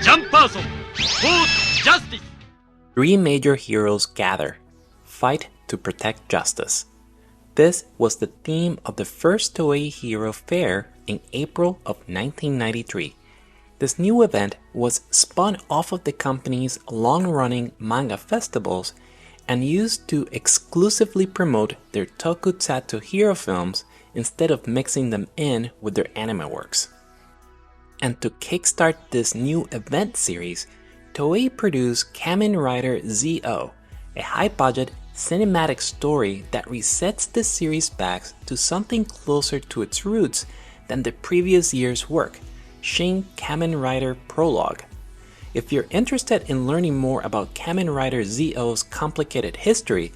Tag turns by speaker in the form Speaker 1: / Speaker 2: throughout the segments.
Speaker 1: Janperson, for justice!
Speaker 2: Three major heroes gather, fight to protect justice. This was the theme of the first Toei Hero Fair in April of 1993. This new event was spun off of the company's long-running manga festivals and used to exclusively promote their tokusatsu hero films instead of mixing them in with their anime works. And to kickstart this new event series, Toei produced Kamen Rider Z-O, a high-budget cinematic story that resets the series back to something closer to its roots than the previous year's work, Shin Kamen Rider Prologue. If you're interested in learning more about Kamen Rider Z-O's complicated history,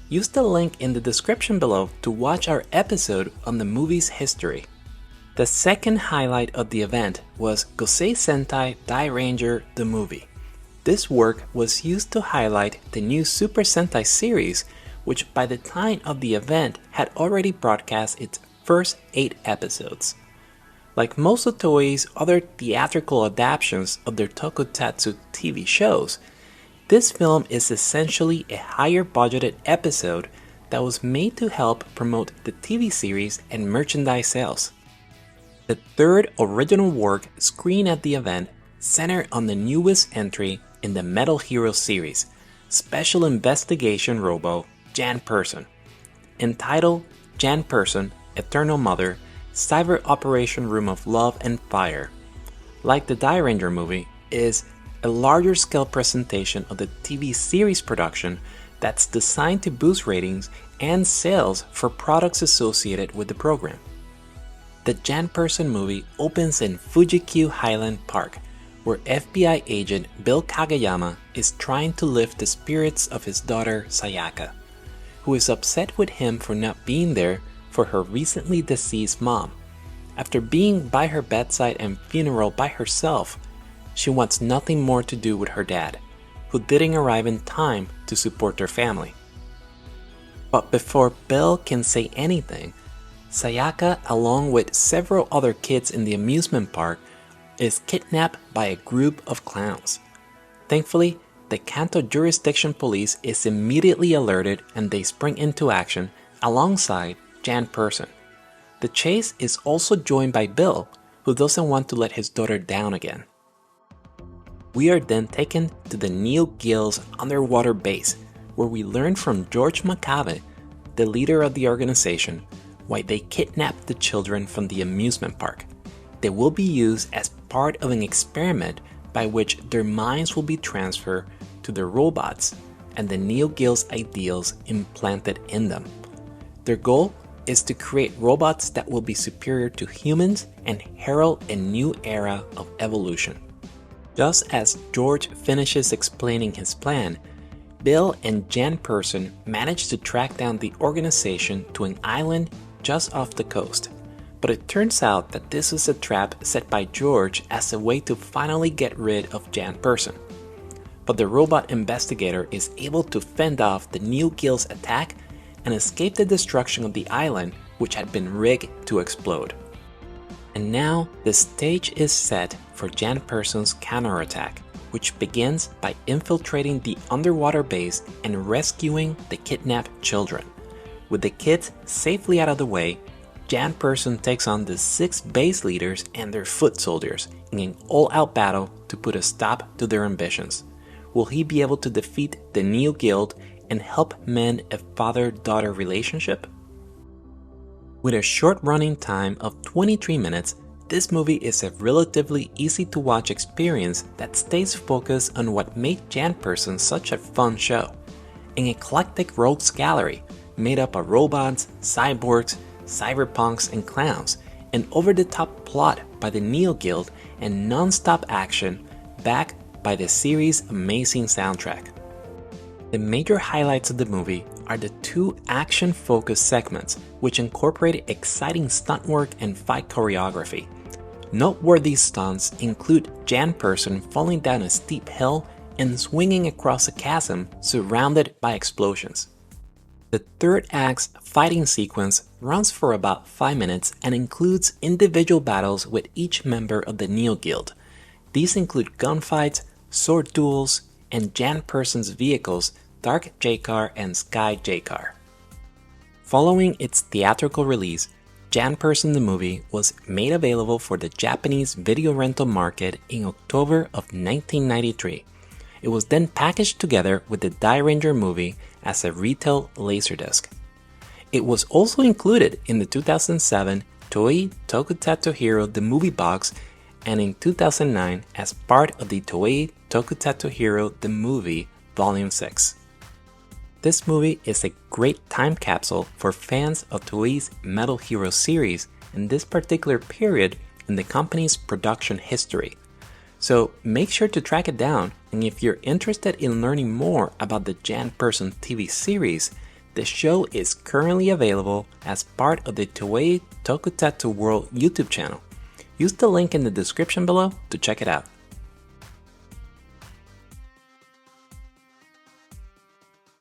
Speaker 2: use the link in the description below to watch our episode on the movie's history. The second highlight of the event was Gosei Sentai Die Ranger the movie. This work was used to highlight the new Super Sentai series, which by the time of the event had already broadcast its first 8 episodes. Like most of Toei's other theatrical adaptations of their tokusatsu TV shows, this film is essentially a higher budgeted episode that was made to help promote the TV series and merchandise sales. The third original work screened at the event centered on the newest entry in the Metal Hero series, Special Investigation Robo Janperson. Entitled Janperson, Eternal Mother, Cyber Operation Room of Love and Fire. Like the Die Ranger movie, is a larger scale presentation of the TV series production that's designed to boost ratings and sales for products associated with the program. The Janperson movie opens in Fuji-Q Highland Park, where FBI agent Bill Kageyama is trying to lift the spirits of his daughter Sayaka, who is upset with him for not being there for her recently deceased mom. After being by her bedside and funeral by herself, she wants nothing more to do with her dad, who didn't arrive in time to support their family. But before Bill can say anything, Sayaka, along with several other kids in the amusement park, is kidnapped by a group of clowns. Thankfully, the Kanto Jurisdiction Police is immediately alerted and they spring into action alongside Janperson. The chase is also joined by Bill, who doesn't want to let his daughter down again. We are then taken to the Neo Guild's underwater base, where we learn from George Makabe, the leader of the organization, why they kidnapped the children from the amusement park. They will be used as part of an experiment by which their minds will be transferred to the robots and the Neo Guild's ideals implanted in them. Their goal is to create robots that will be superior to humans and herald a new era of evolution. Just as George finishes explaining his plan, Bill and Janperson manage to track down the organization to an island just off the coast. But it turns out that this is a trap set by George as a way to finally get rid of Janperson. But the robot investigator is able to fend off the Neo Guild's attack and escape the destruction of the island, which had been rigged to explode. And now the stage is set for Janperson's counterattack, which begins by infiltrating the underwater base and rescuing the kidnapped children. With the kids safely out of the way, Janperson takes on the 6 base leaders and their foot soldiers in an all-out battle to put a stop to their ambitions. Will he be able to defeat the Neo Guild and help mend a father-daughter relationship? With a short running time of 23 minutes, this movie is a relatively easy-to-watch experience that stays focused on what made Janperson such a fun show. An eclectic rogues gallery made up of robots, cyborgs, cyberpunks, and clowns, an over-the-top plot by the Neo Guild, and non-stop action backed by the series' amazing soundtrack. The major highlights of the movie are the two action-focused segments which incorporate exciting stunt work and fight choreography. Noteworthy stunts include Janperson falling down a steep hill and swinging across a chasm surrounded by explosions. The third act's fighting sequence runs for about 5 minutes and includes individual battles with each member of the Neo Guild. These include gunfights, sword duels, and Janperson's vehicles Dark J-Car and Sky J-Car. Following its theatrical release, Janperson the movie was made available for the Japanese video rental market in October of 1993. It was then packaged together with the Die Ranger movie as a retail laserdisc. It was also included in the 2007 Toei Tokusatsu Hero the Movie Box and in 2009 as part of the Toei Tokusatsu Hero the Movie Volume 6. This movie is a great time capsule for fans of Toei's Metal Hero series in this particular period in the company's production history. So make sure to track it down, and if you're interested in learning more about the Janperson TV series, the show is currently available as part of the Toei Tokusatsu World YouTube channel. Use the link in the description below to check it out.